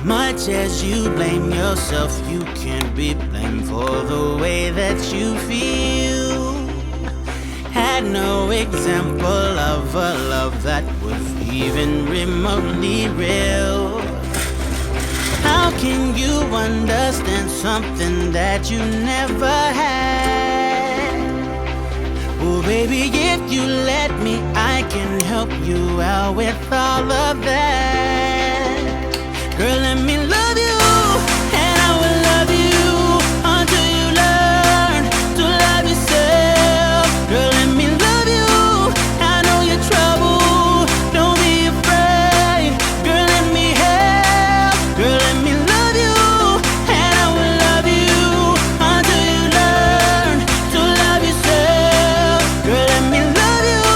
Much as you blame yourself, you can't be blamed for the way that you feel. Had no example of a love that was even remotely real. How can you understand something that you never had? Oh baby, if you let me, I can help you out with all of that. Girl, let me love you, and I will love you until you learn to love yourself. Girl, let me love you, I know your trouble, don't be afraid. Girl, let me help. Girl, let me love you, and I will love you until you learn to love yourself. Girl, let me love you,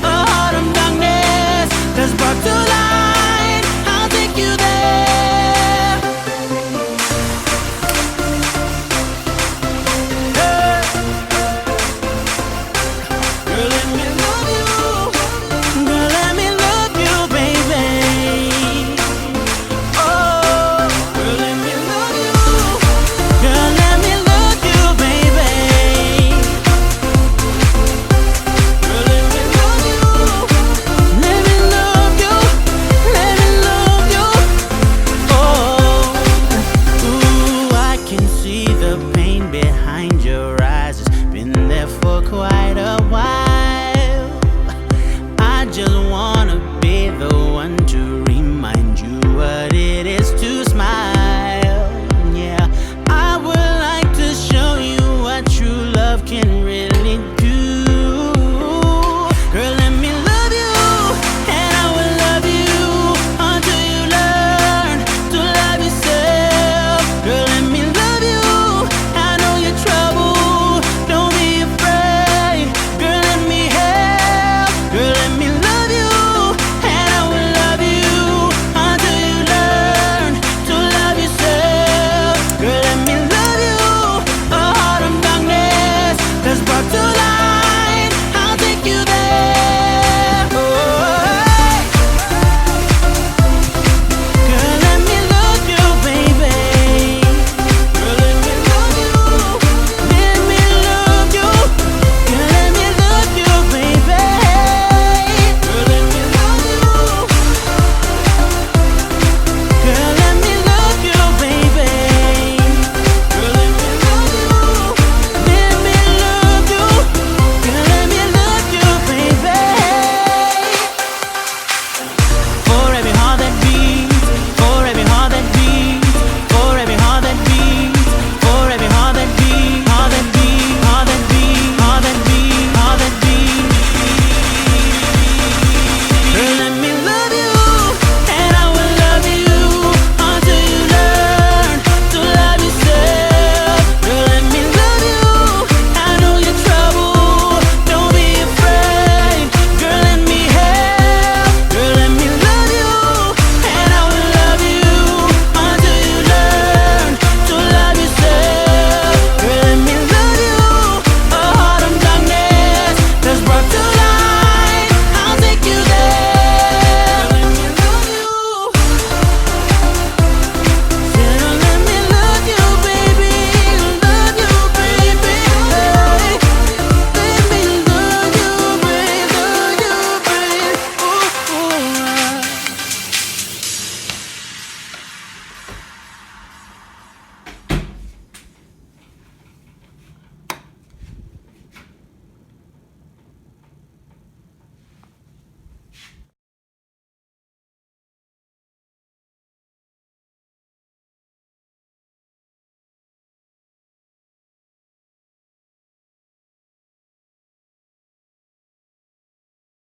a heart of darkness that's brought to light. I'll take you there. Quite a while. I just wanna be the one to remind you what it is